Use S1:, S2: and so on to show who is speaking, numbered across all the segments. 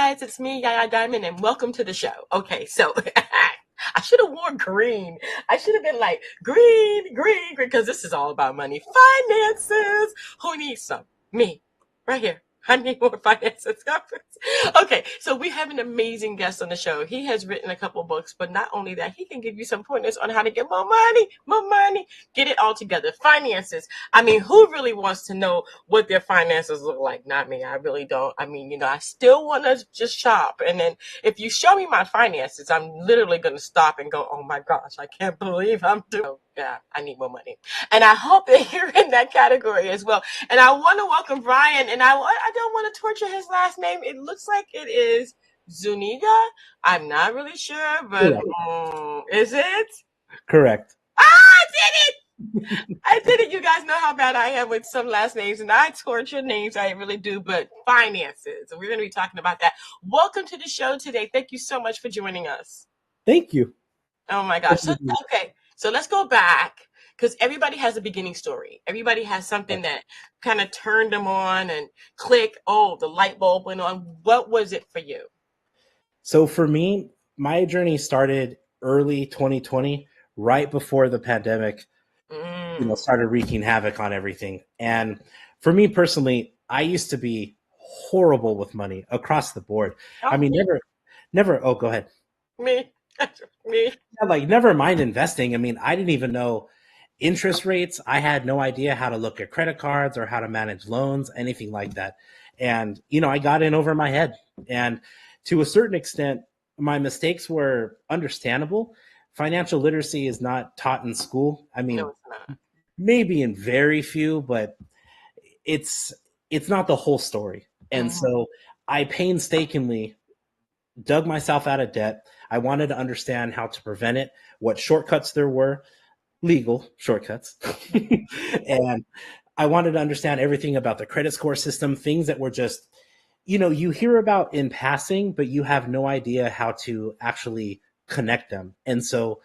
S1: guys, it's me, Yaya Diamond, and welcome to the show. Okay, so I should have worn green. I should have been like green, green, green, because this is all about money. Finances. Who needs some? Me, right here. I need more finances. Okay, so we have an amazing guest on the show. He has written a couple books, but not only that, he can give you some pointers on how to get more money, get it all together. Finances. I mean, who really wants to know what their finances look like? Not me. I really don't. I mean, I still want to just shop. And then if you show me my finances, I'm literally going to stop and go, oh my gosh, I can't believe I'm doing. Yeah, I need more money. And I hope that you're in that category as well. And I want to welcome Brian, and I don't want to torture his last name. It looks like it is Zuniga. I'm not really sure, but is it?
S2: Correct.
S1: I did it! I did it. You guys know how bad I am with some last names, and I torture names. I really do, but finances. And we're going to be talking about that. Welcome to the show today. Thank you so much for joining us.
S2: Thank you.
S1: Oh my gosh. So let's go back, because everybody has a beginning story. Everybody has something that kind of turned them on and click. Oh, the light bulb went on. What was it for you?
S2: So for me, my journey started early 2020, right before the pandemic, started wreaking havoc on everything. And for me personally, I used to be horrible with money across the board. I mean, never. Oh, go ahead.
S1: Me.
S2: Yeah, like never mind investing. I mean, I didn't even know interest rates. I had no idea how to look at credit cards or how to manage loans, anything like that. And, I got in over my head. And to a certain extent, my mistakes were understandable. Financial literacy is not taught in school. I mean,
S1: No, it's not.
S2: Maybe in very few, but it's not the whole story. And so I painstakingly dug myself out of debt. I wanted to understand how to prevent it, what shortcuts there were, legal shortcuts. And I wanted to understand everything about the credit score system, things that were just, you hear about in passing, but you have no idea how to actually connect them. And so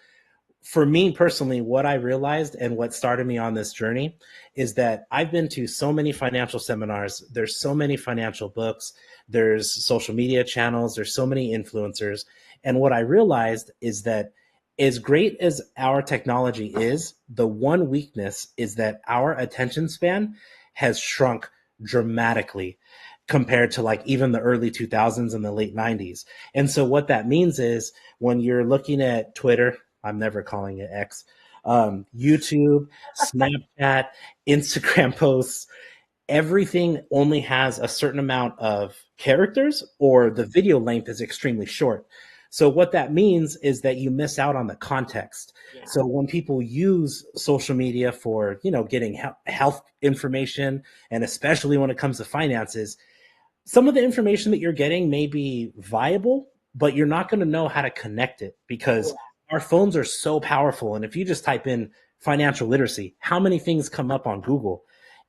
S2: for me personally, what I realized and what started me on this journey is that I've been to so many financial seminars. There's so many financial books. There's social media channels. There's so many influencers. And what I realized is that as great as our technology is, the one weakness is that our attention span has shrunk dramatically compared to like even the early 2000s and the late 90s. And so what that means is when you're looking at Twitter, I'm never calling it X, YouTube, Snapchat, Instagram posts, everything only has a certain amount of characters, or the video length is extremely short. So what that means is that you miss out on the context. Yeah. So when people use social media for, getting health information, and especially when it comes to finances, some of the information that you're getting may be viable, but you're not going to know how to connect it because our phones are so powerful. And if you just type in financial literacy, how many things come up on Google?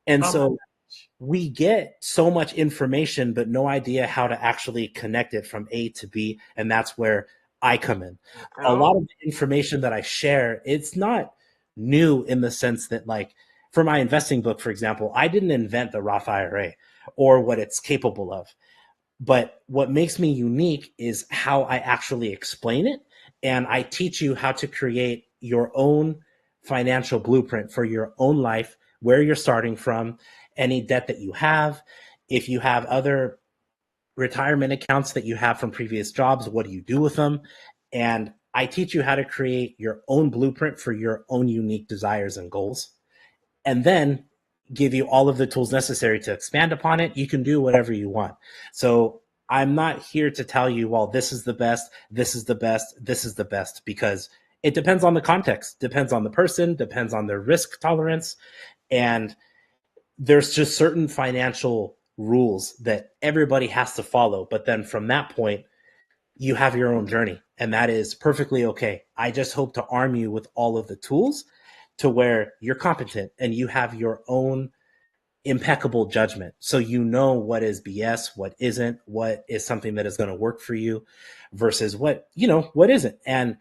S2: And so we get so much information, but no idea how to actually connect it from A to B. And that's where I come in. A lot of the information that I share, it's not new in the sense that, like, for my investing book, for example, I didn't invent the Roth IRA or what it's capable of. But what makes me unique is how I actually explain it. And I teach you how to create your own financial blueprint for your own life, where you're starting from, any debt that you have. If you have other retirement accounts that you have from previous jobs, what do you do with them? And I teach you how to create your own blueprint for your own unique desires and goals. And then give you all of the tools necessary to expand upon it. You can do whatever you want. So I'm not here to tell you, well, this is the best, this is the best, this is the best, because it depends on the context, depends on the person, depends on their risk tolerance. And there's just certain financial rules that everybody has to follow. But then from that point, you have your own journey, and that is perfectly okay. I just hope to arm you with all of the tools to where you're competent and you have your own impeccable judgment. So you know what is BS, what isn't, what is something that is going to work for you versus what isn't. And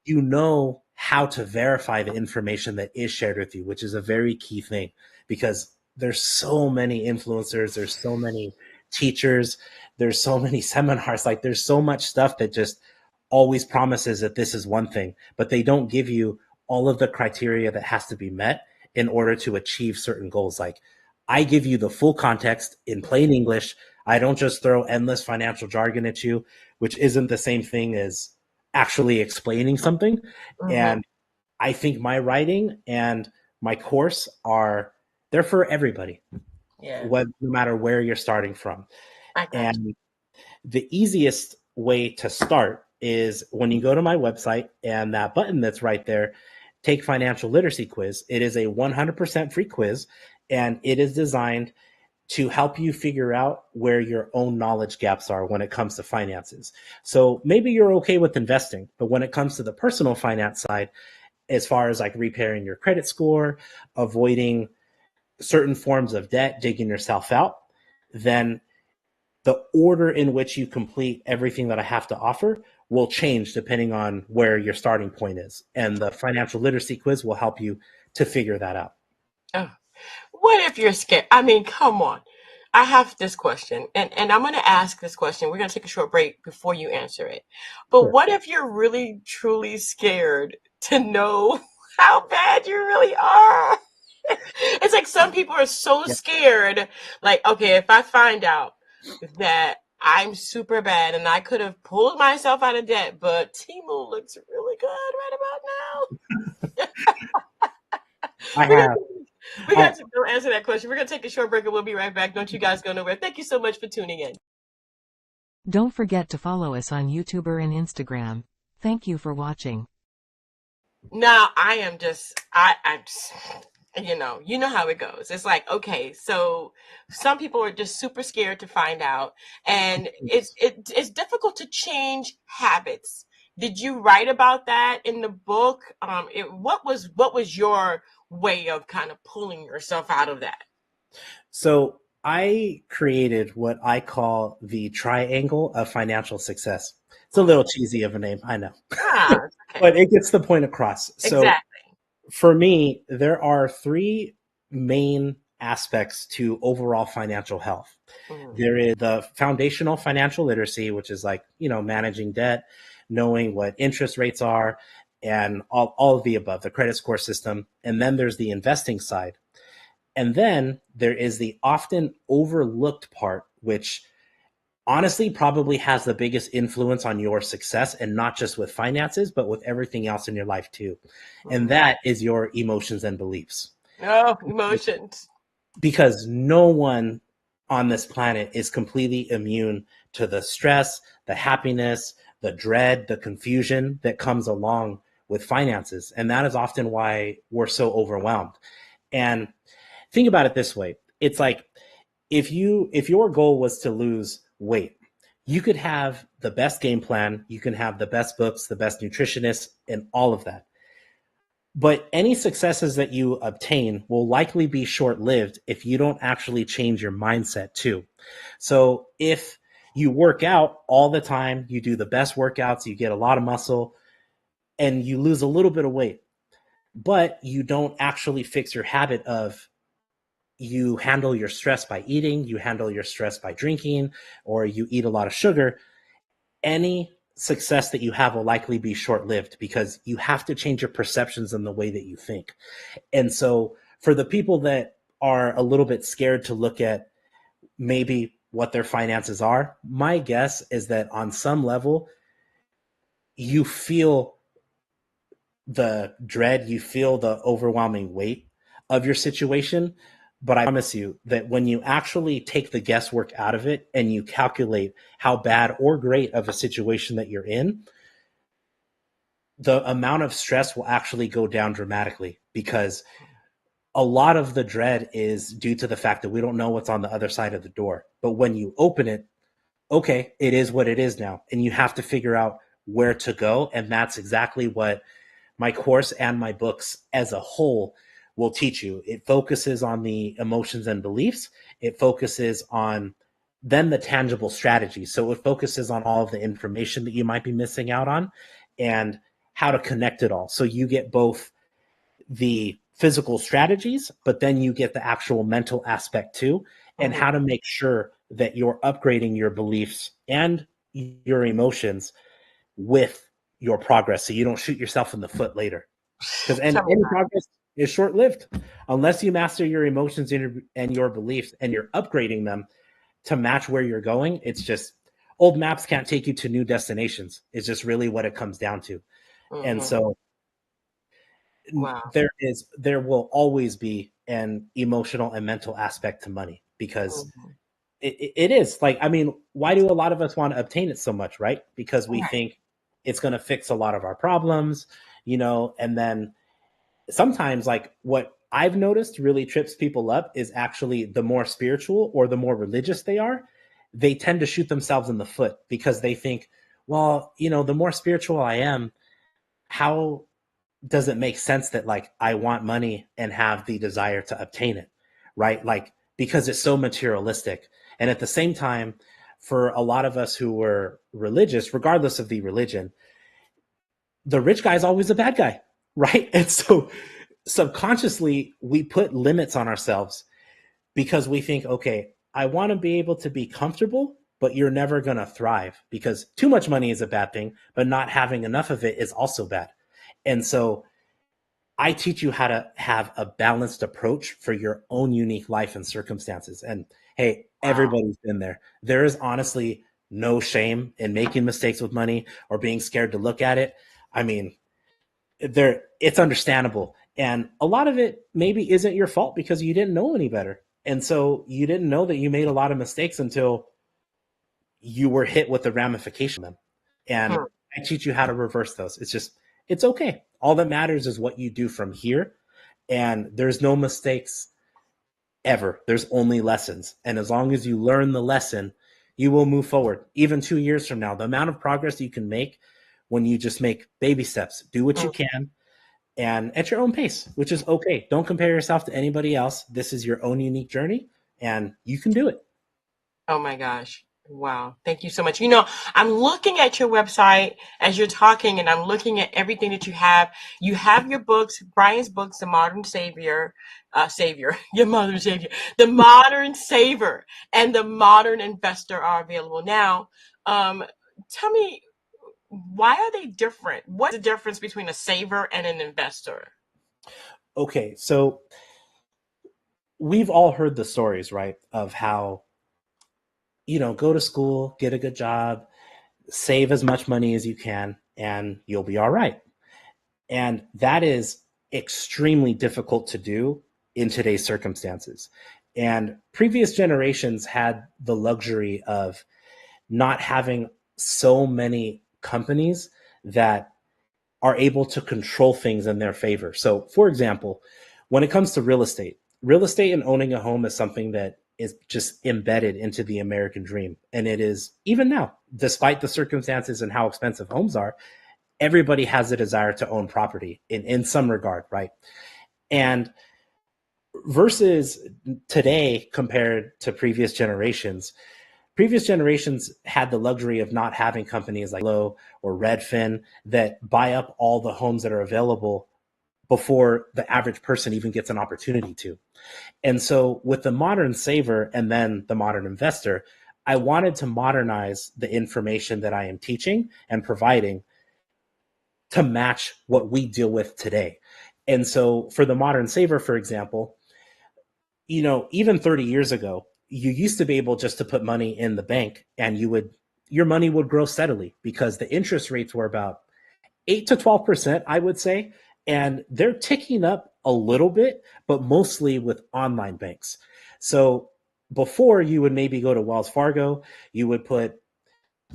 S2: you know how to verify the information that is shared with you, which is a very key thing, because there's so many influencers, there's so many teachers, there's so many seminars, like there's so much stuff that just always promises that this is one thing, but they don't give you all of the criteria that has to be met in order to achieve certain goals. Like I give you the full context in plain English. I don't just throw endless financial jargon at you, which isn't the same thing as actually explaining something.
S1: Mm-hmm.
S2: And I think my writing and my course are they're for everybody,
S1: Yeah,
S2: no matter where you're starting from.
S1: I got
S2: And the easiest way to start is when you go to my website and that button that's right there, take financial literacy quiz. It is a 100% free quiz, and it is designed to help you figure out where your own knowledge gaps are when it comes to finances. So maybe you're okay with investing, but when it comes to the personal finance side, as far as like repairing your credit score, avoiding certain forms of debt, digging yourself out, then the order in which you complete everything that I have to offer will change depending on where your starting point is. And the financial literacy quiz will help you to figure that out.
S1: you. What if you're scared? I mean, come on. I have this question, and I'm going to ask this question. We're going to take a short break before you answer it. But
S2: Sure.
S1: what if you're really, truly scared to know how bad you really are? It's like some people are so
S2: Yeah.
S1: scared. Like, okay, if I find out that I'm super bad and I could have pulled myself out of debt, but Timu looks really good right about now.
S2: I
S1: We're
S2: have.
S1: gonna we're
S2: I,
S1: gonna go answer that question. We're gonna take a short break and we'll be right back. Don't you guys go nowhere. Thank you so much for tuning in.
S3: Don't forget to follow us on YouTube and Instagram. Thank you for watching.
S1: Now I am just I'm just, you know how it goes. It's like, okay, so some people are just super scared to find out, and it's difficult to change habits. Did you write about that in the book? What was your way of kind of pulling yourself out of that?
S2: so I created what I call the triangle of financial success. It's a
S1: Mm.
S2: little cheesy of a name, I know,
S1: It's okay.
S2: but it gets the point across. So
S1: Exactly.
S2: for me, there are three main aspects to overall financial health.
S1: Mm.
S2: There is the foundational financial literacy, which is like, managing debt, knowing what interest rates are, and all of the above, the credit score system. And then there's the investing side. And then there is the often overlooked part, which honestly probably has the biggest influence on your success, and not just with finances, but with everything else in your life too. And
S1: Mm.
S2: that is your emotions and beliefs.
S1: Oh, emotions.
S2: Because no one on this planet is completely immune to the stress, the happiness, the dread, the confusion that comes along with finances. And that is often why we're so overwhelmed. And think about it this way. It's like if your goal was to lose weight, you could have the best game plan, you can have the best books, the best nutritionists, and all of that. But any successes that you obtain will likely be short lived if you don't actually change your mindset too. So if you work out all the time, you do the best workouts, you get a lot of muscle, and you lose a little bit of weight, but you don't actually fix your habit of you handle your stress by eating, you handle your stress by drinking, or you eat a lot of sugar, any success that you have will likely be short lived because you have to change your perceptions and the way that you think. And so, for the people that are a little bit scared to look at maybe what their finances are, my guess is that on some level, you feel the dread, you feel the overwhelming weight of your situation. But I promise you that when you actually take the guesswork out of it and you calculate how bad or great of a situation that you're in, the amount of stress will actually go down dramatically, because a lot of the dread is due to the fact that we don't know what's on the other side of the door. But when you open it, okay, it is what it is now. And you have to figure out where to go. And that's exactly what my course and my books as a whole will teach you. It focuses on the emotions and beliefs. It focuses on then the tangible strategies. So it focuses on all of the information that you might be missing out on and how to connect it all. So you get both the physical strategies, but then you get the actual mental aspect too, and
S1: Mhm.
S2: how to make sure that you're upgrading your beliefs and your emotions with your progress, so you don't shoot yourself in the foot later. Because any progress is short-lived unless you master your emotions and your beliefs and you're upgrading them to match where you're going. It's just old maps can't take you to new destinations. It's just really what it comes down to. And so there will always be an emotional and mental aspect to money, because it is like, I mean, why do a lot of us want to obtain it so much, right? Because we think it's going to fix a lot of our problems, and then sometimes, like, what I've noticed really trips people up is actually the more spiritual or the more religious they are, they tend to shoot themselves in the foot, because they think, well, the more spiritual I am, how does it make sense that, like, I want money and have the desire to obtain it, right? Like, because it's so materialistic. And at the same time, for a lot of us who were religious, regardless of the religion, the rich guy is always a bad guy, right? And so subconsciously we put limits on ourselves because we think, okay, I want to be able to be comfortable, but you're never going to thrive, because too much money is a bad thing, but not having enough of it is also bad. And so I teach you how to have a balanced approach for your own unique life and circumstances. And hey, everybody's been there. There is honestly no shame in making mistakes with money or being scared to look at it. I mean, it's understandable. And a lot of it maybe isn't your fault because you didn't know any better. And so you didn't know that you made a lot of mistakes until you were hit with the ramification of them. And I teach you how to reverse those. It's okay. All that matters is what you do from here. And there's no mistakes ever. There's only lessons. And as long as you learn the lesson, you will move forward. Even 2 years from now, the amount of progress you can make when you just make baby steps, do what you can, and at your own pace, which is okay. Don't compare yourself to anybody else. This is your own unique journey, and you can do it.
S1: Oh my gosh. Wow. Thank you so much. I'm looking at your website as you're talking, and I'm looking at everything that you have. You have your books, Brian's books, The Modern Savior, your Modern Savior, The Modern Saver, and The Modern Investor are available now. Tell me, why are they different? What's the difference between a saver and an investor?
S2: Okay, so we've all heard the stories, right, of how, go to school, get a good job, save as much money as you can, and you'll be all right. And that is extremely difficult to do in today's circumstances. And previous generations had the luxury of not having so many companies that are able to control things in their favor. So, for example, when it comes to real estate and owning a home is something that is just embedded into the American dream. And it is, even now, despite the circumstances and how expensive homes are, everybody has a desire to own property in some regard, right? And versus today compared to previous generations had the luxury of not having companies like Low or Redfin that buy up all the homes that are available before the average person even gets an opportunity to. And so with the modern saver and then the modern investor, I wanted to modernize the information that I am teaching and providing to match what we deal with today. And so for the modern saver, for example, even 30 years ago, you used to be able just to put money in the bank and your money would grow steadily because the interest rates were about 8 to 12%, I would say. And they're ticking up a little bit, but mostly with online banks. So before, you would maybe go to Wells Fargo, you would put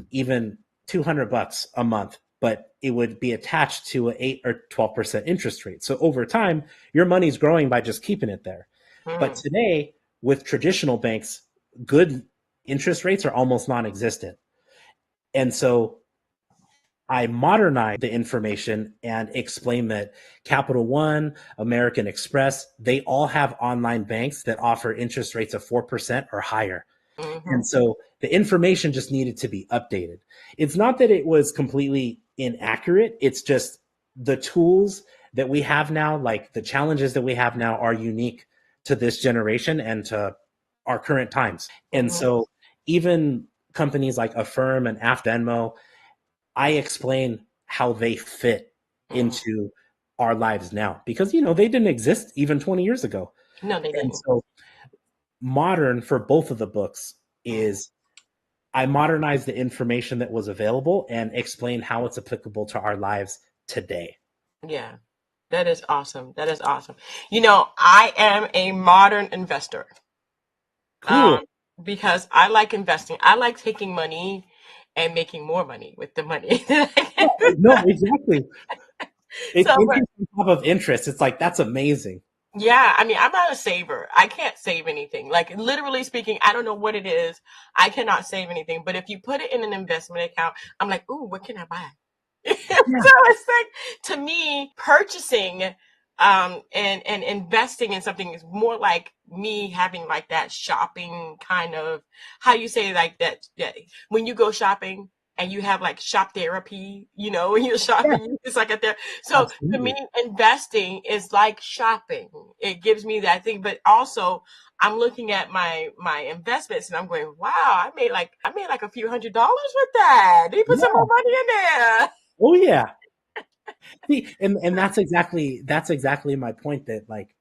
S2: even $200 a month, but it would be attached to an 8 or 12% interest rate. So over time, your money's growing by just keeping it there. But today, with traditional banks, good interest rates are almost non-existent. And so I modernize the information and explain that Capital One, American Express, they all have online banks that offer interest rates of 4% or higher. And so the information just needed to be updated. It's not that it was completely inaccurate. It's just the tools that we have now, like the challenges that we have now, are unique to this generation and to our current times. And so even companies like Affirm and AFDenmo, I explain how they fit into our lives now because, they didn't exist even 20 years ago.
S1: No, they
S2: And
S1: didn't.
S2: so modern for both of the books is I modernize the information that was available and explain how it's applicable to our lives today.
S1: Yeah, that is awesome. That is awesome. I am a modern investor.
S2: Cool.
S1: Because I like investing. I like taking money and making more money with the money.
S2: No, exactly. It's
S1: So, but
S2: interest on top of interest. It's like, that's amazing.
S1: yeah, I mean, I'm not a saver. I can't save anything. Like, literally speaking, I don't know what it is. I cannot save anything. But if you put it in an investment account, I'm like, ooh, what can I buy? So
S2: Yeah.
S1: it's like, to me, purchasing and investing in something is more like me having like that shopping kind of, how you say, like that when you go shopping and you have like shop therapy, when you're
S2: Yeah,
S1: shopping, it's like a there. So to me,
S2: absolutely.
S1: investing is like shopping. It gives me that thing, but also I'm looking at my investments and I'm going, wow, I made like a few $100s with that. They put some more
S2: Yeah.
S1: money in there.
S2: Oh yeah. See, and that's exactly my point, that like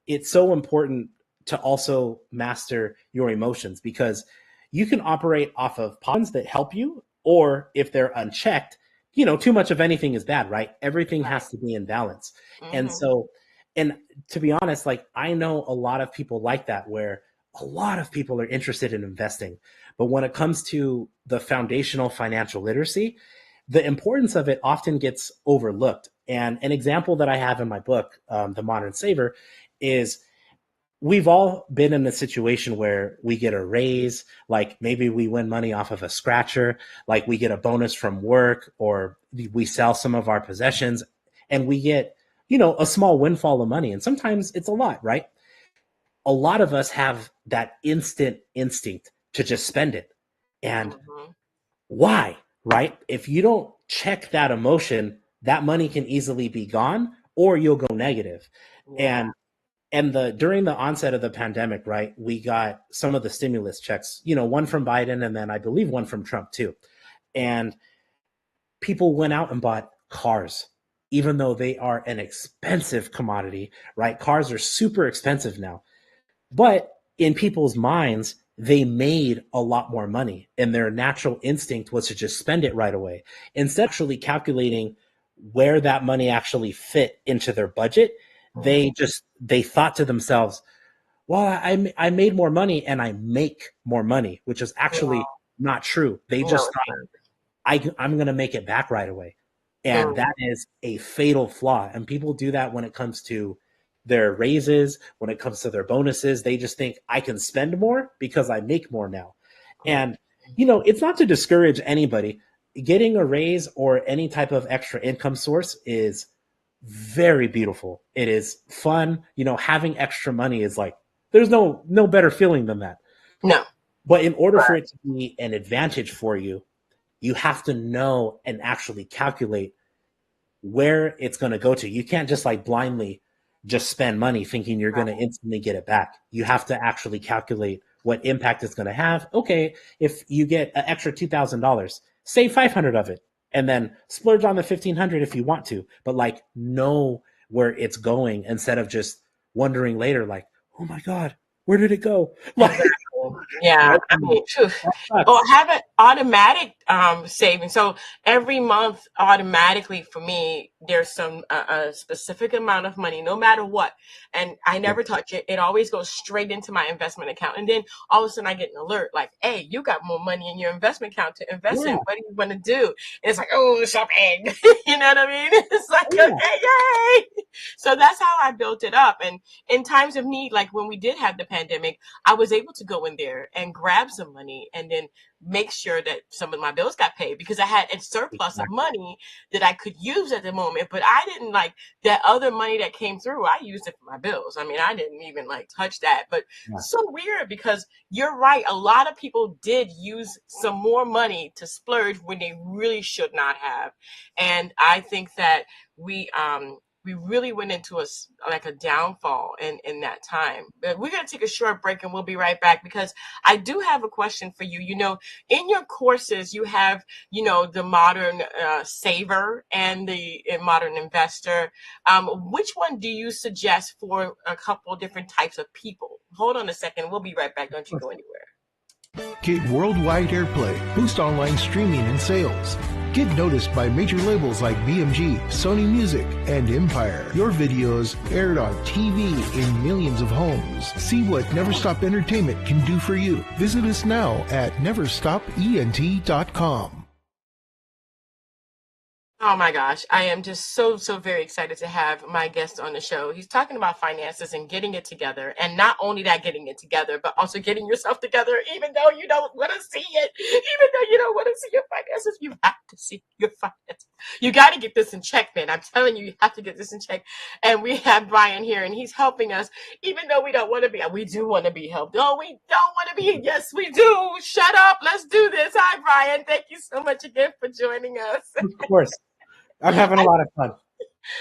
S2: it's so important to also master your emotions, because you can operate off of pawns that help you, or if they're unchecked, too much of anything is bad, right? Everything has to be in balance. And
S1: Hmm.
S2: so, and to be honest, like I know a lot of people like that, where a lot of people are interested in investing. But when it comes to the foundational financial literacy, the importance of it often gets overlooked. And an example that I have in my book, The Modern Saver, is we've all been in a situation where we get a raise, like maybe we win money off of a scratcher, like we get a bonus from work, or we sell some of our possessions and we get, a small windfall of money. And sometimes it's a lot, right? A lot of us have that instant instinct to just spend it. And
S1: Hmm.
S2: why, right? If you don't check that emotion, that money can easily be gone or you'll go negative.
S1: Yeah.
S2: And the during the onset of the pandemic, right, we got some of the stimulus checks, one from Biden and then I believe one from Trump too. And people went out and bought cars, even though they are an expensive commodity, right? Cars are super expensive now. But in people's minds, they made a lot more money, and their natural instinct was to just spend it right away. Instead of actually calculating where that money actually fit into their budget,
S1: Hmm.
S2: they thought to themselves, well, I made more money and I make more money, which is actually
S1: No,
S2: not true. They
S1: no,
S2: just
S1: it's
S2: thought,
S1: not.
S2: I'm going to make it back right away. And
S1: Mm.
S2: that is a fatal flaw. And people do that when it comes to their raises, when it comes to their bonuses. They just think I can spend more because I make more now.
S1: Mm.
S2: And, it's not to discourage anybody. Getting a raise or any type of extra income source is very beautiful. It is fun. Having extra money is like, there's no better feeling than that.
S1: No.
S2: But in order for it to be an advantage for you, you have to know and actually calculate where it's going to go to. You can't just like blindly just spend money thinking you're going to instantly get it back. You have to actually calculate what impact it's going to have. Okay, if you get an extra $2,000, save 500 of it and then splurge on the 1,500 if you want to, but like know where it's going instead of just wondering later like, "Oh my god, where did it go?" Like,
S1: Exactly. Yeah.
S2: right?
S1: I mean, phew.
S2: That
S1: Or
S2: sucks.
S1: have an automatic saving. So every month, automatically for me, there's a specific amount of money, no matter what, and I
S2: Yeah.
S1: never touch it. It always goes straight into my investment account, and then all of a sudden I get an alert like, "Hey, you got more money in your investment account to invest in.
S2: Yeah.
S1: What do you want to do?" And it's like, "Oh, shopping." You know what I mean? It's like,
S2: Oh,
S1: okay,
S2: yeah.
S1: yay! So that's how I built it up. And in times of need, like when we did have the pandemic, I was able to go in there and grab some money and then make sure that some of my bills got paid because I had a surplus of
S2: Exactly.
S1: money that I could use at the moment. But I didn't like that other money that came through. I used it for my bills. I mean, I didn't even like touch that. But
S2: Yeah.
S1: so weird because you're right. A lot of people did use some more money to splurge when they really should not have. And I think that we we really went into like a downfall in that time. But we're going to take a short break and we'll be right back, because I do have a question for you. In your courses, you have, the modern saver and the modern investor. Which one do you suggest for a couple different types of people? Hold on a second. We'll be right back. Don't you go anywhere.
S4: Get worldwide airplay, boost online streaming and sales. Get noticed by major labels like BMG, Sony Music, and Empire. Your videos aired on TV in millions of homes. See what Never Stop Entertainment can do for you. Visit us now at neverstopent.com.
S1: Oh my gosh, I am just so very excited to have my guest on the show. He's talking about finances and getting it together. And not only that, getting it together, but also getting yourself together, even though you don't want to see it, even though you don't want to see your finances. You have to see your finances. You got to get this in check, man. I'm telling you, you have to get this in check. And we have Brian here, and he's helping us, even though we don't want to be. We do want to be helped. Oh, we don't want to be. Yes, we do. Shut up. Let's do this. Hi, Brian. Thank you so much again for joining us.
S2: Of course. I'm having a lot of fun.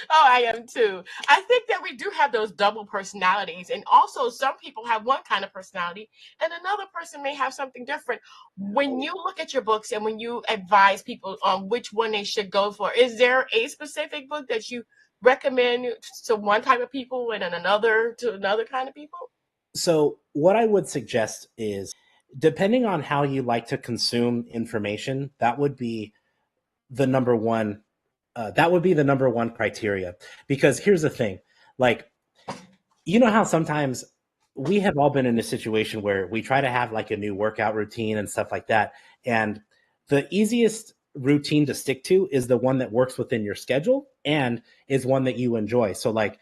S1: Oh, I am too. I think that we do have those double personalities. And also, some people have one kind of personality and another person may have something different. When you look at your books and when you advise people on which one they should go for, is there a specific book that you recommend to one type of people and then another to another kind of people?
S2: So what I would suggest is, depending on how you like to consume information, that would be the number one. That would be the number one criteria. Because here's the thing, like, you know how sometimes we have all been in a situation where we try to have like a new workout routine and stuff like that. And the easiest routine to stick to is the one that works within your schedule and is one that you enjoy. So like,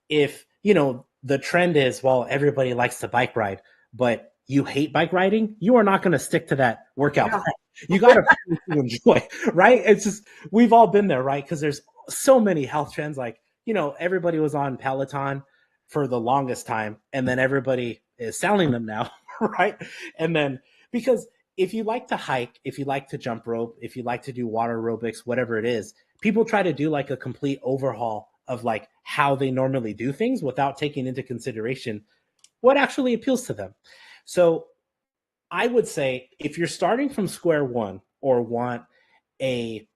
S2: if, the trend is, well, everybody likes to bike ride, but you hate bike riding, you are not going to stick to that workout plan. You got to enjoy, right? It's just, we've all been there, right? Because there's so many health trends. Like, everybody was on Peloton for the longest time, and then everybody is selling them now, right? And then, because if you like to hike, if you like to jump rope, if you like to do water aerobics, whatever it is, people try to do like a complete overhaul of like how they normally do things without taking into consideration what actually appeals to them. So I would say, if you're starting from square one or want a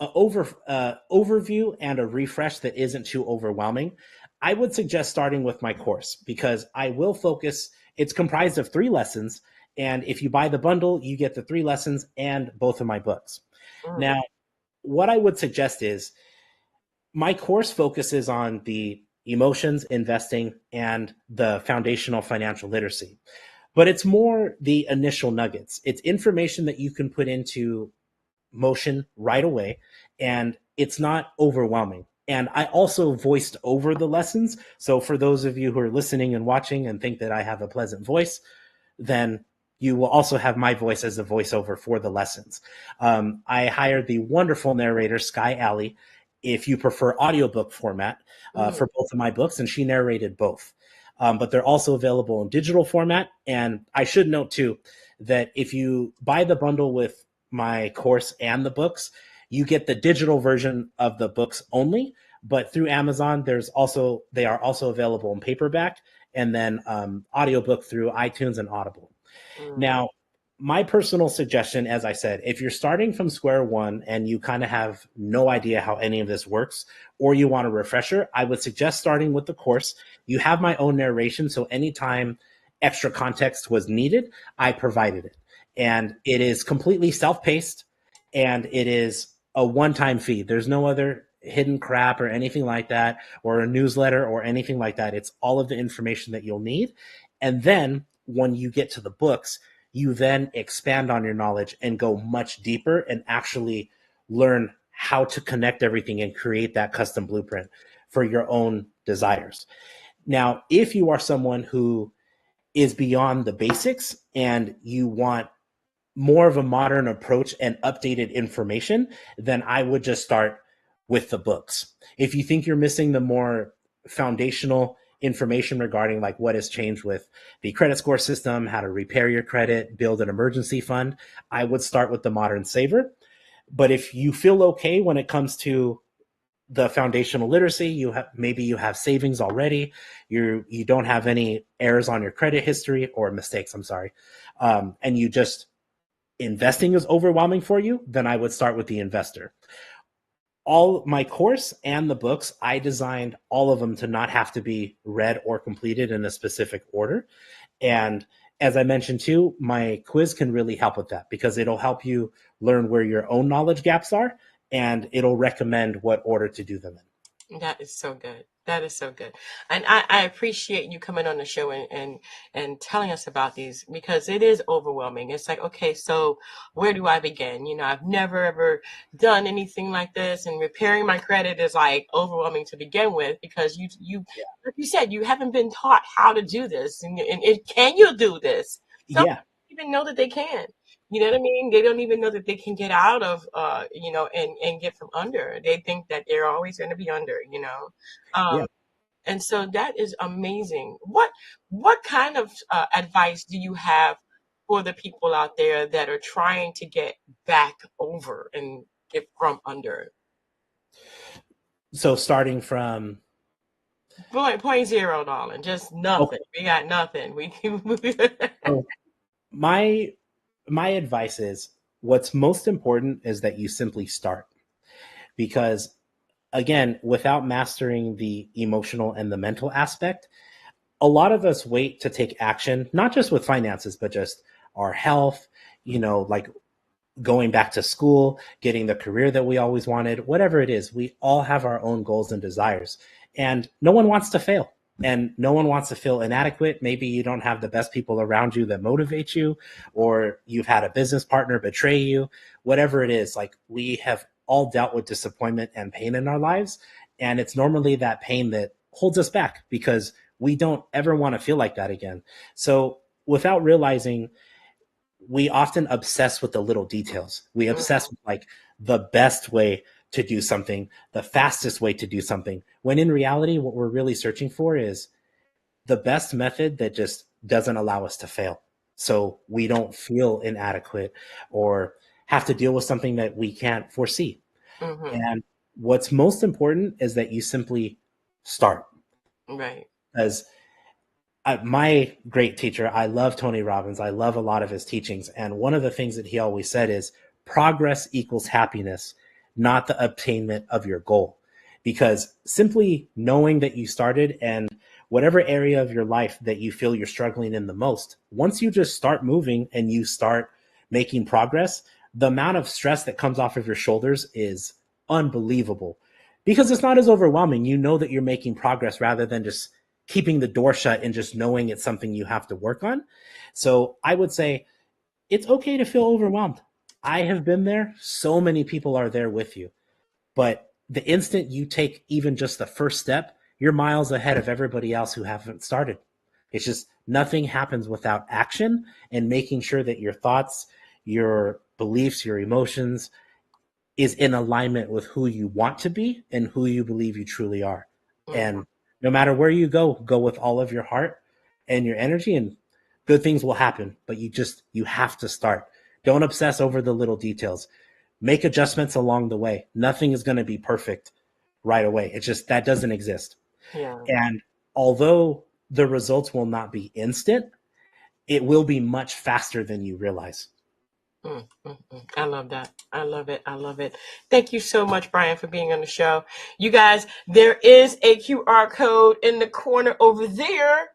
S2: overview and a refresh that isn't too overwhelming, I would suggest starting with my course, because I will focus. It's comprised of 3 lessons, and if you buy the bundle, you get the 3 lessons and both of my books. Now, what I would suggest is, my course focuses on the emotions, investing, and the foundational financial literacy. But it's more the initial nuggets. It's information that you can put into motion right away, and it's not overwhelming. And I also voiced over the lessons. So for those of you who are listening and watching and think that I have a pleasant voice, then you will also have my voice as a voiceover for the lessons. I hired the wonderful narrator, Sky Alley, if you prefer audiobook format, for both of my books, and she narrated both. But they're also available in digital format. And I should note too, that if you buy the bundle with my course and the books, you get the digital version of the books only. But through Amazon, they are also available in paperback, and then audiobook through iTunes and Audible. Now, my personal suggestion, as I said, if you're starting from square one and you kind of have no idea how any of this works, or you want a refresher, I would suggest starting with the course. You have my own narration, so anytime extra context was needed, I provided it. And it is completely self-paced, and it is a one-time fee. There's no other hidden crap or anything like that, or a newsletter or anything like that. It's all of the information that you'll need. And then when you get to the books, you then expand on your knowledge and go much deeper and actually learn how to connect everything and create that custom blueprint for your own desires. Now, if you are someone who is beyond the basics and you want more of a modern approach and updated information, then I would just start with the books. If you think you're missing the more foundational information regarding like what has changed with the credit score system, how to repair your credit, build an emergency fund, I would start with the Modern Saver. But if you feel okay when it comes to the foundational literacy. Maybe you have savings already. You don't have any errors on your credit history, or mistakes. I'm sorry, and you just investing is overwhelming for you. Then I would start with the investor. All my course and the books, I designed all of them to not have to be read or completed in a specific order. And as I mentioned too, my quiz can really help with that, because it'll help you learn where your own knowledge gaps are, and it'll recommend what order to do them in.
S1: That is so good. That is so good. And I appreciate you coming on the show and telling us about these, because it is overwhelming. It's like, okay, so where do I begin? I've never ever done anything like this, and repairing my credit is like overwhelming to begin with, because like you said, you haven't been taught how to do this, and can you do this? Some
S2: Yeah.
S1: don't even know that they can. You know what I mean? They don't even know that they can get out of, and get from under. They think that they're always going to be under.
S2: Yeah.
S1: And so that is amazing. What kind of advice do you have for the people out there that are trying to get back over and get from under?
S2: So starting from
S1: Point zero, darling. Just nothing.
S2: okay.
S1: We got nothing. We
S2: So my advice is, what's most important is that you simply start, because again, without mastering the emotional and the mental aspect, a lot of us wait to take action, not just with finances, but just our health, like going back to school, getting the career that we always wanted, whatever it is. We all have our own goals and desires, and no one wants to fail. And no one wants to feel inadequate. Maybe you don't have the best people around you that motivate you, or you've had a business partner betray you, whatever it is. Like, we have all dealt with disappointment and pain in our lives. And it's normally that pain that holds us back, because we don't ever want to feel like that again. So without realizing, we often obsess with the little details. We obsess with like the best way to do something, the fastest way to do something, when in reality, what we're really searching for is the best method that just doesn't allow us to fail. So we don't feel inadequate or have to deal with something that we can't foresee.
S1: Mm-hmm.
S2: And what's most important is that you simply start.
S1: Right.
S2: As my great teacher, I love Tony Robbins. I love a lot of his teachings. And one of the things that he always said is, progress equals happiness, not the obtainment of your goal. Because simply knowing that you started, and whatever area of your life that you feel you're struggling in the most, once you just start moving and you start making progress, the amount of stress that comes off of your shoulders is unbelievable, because it's not as overwhelming. You know that you're making progress, rather than just keeping the door shut and just knowing it's something you have to work on. So I would say it's okay to feel overwhelmed. I have been there. So many people are there with you. But the instant you take even just the first step, you're miles ahead of everybody else who haven't started. It's just, nothing happens without action, and making sure that your thoughts, your beliefs, your emotions is in alignment with who you want to be and who you believe you truly are.
S1: Mm-hmm.
S2: And no matter where you go with all of your heart and your energy, and good things will happen. But you have to start. Don't obsess over the little details. Make adjustments along the way. Nothing is going to be perfect right away. It's just, that doesn't exist.
S1: Yeah.
S2: And although the results will not be instant, it will be much faster than you realize.
S1: I love that. I love it. I love it. Thank you so much, Brian, for being on the show. You guys, there is a QR code in the corner over there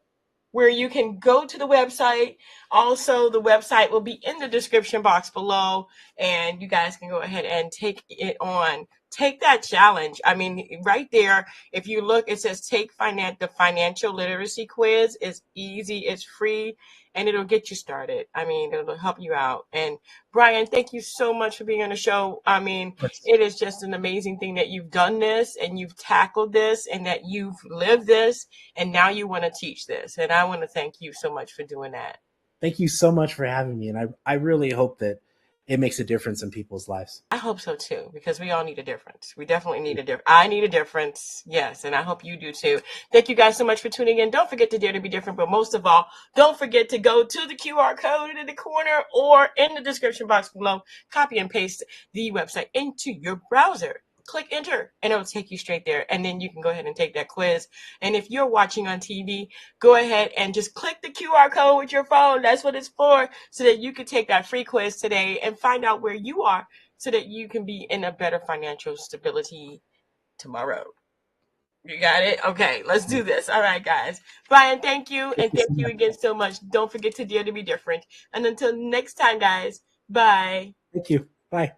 S1: where you can go to the website. Also, the website will be in the description box below, and you guys can go ahead and take it on. Take that challenge. I mean, right there, if you look, it says take the financial literacy quiz. It's easy, it's free, and it'll get you started. I mean, it'll help you out. And Brian, thank you so much for being on the show. I mean, it is just an amazing thing that you've done this, and you've tackled this, and that you've lived this, and now you want to teach this. And I want to thank you so much for doing that.
S2: Thank you so much for having me. And I really hope that it makes a difference in people's lives.
S1: I hope so too, because we all need a difference. We definitely need a difference. I need a difference. Yes. And I hope you do too. Thank you guys so much for tuning in. Don't forget to dare to be different. But most of all, don't forget to go to the QR code in the corner or in the description box below. Copy and paste the website into your browser. click enter and it'll take you straight there. And then you can go ahead and take that quiz. And if you're watching on TV, go ahead and just click the QR code with your phone. That's what it's for, so that you can take that free quiz today and find out where you are so that you can be in a better financial stability tomorrow. You got it? Okay, let's do this. All right, guys. Brian, thank you. And thank you again so much. Don't forget to dare to be different. And until next time, guys, bye.
S2: Thank you. Bye.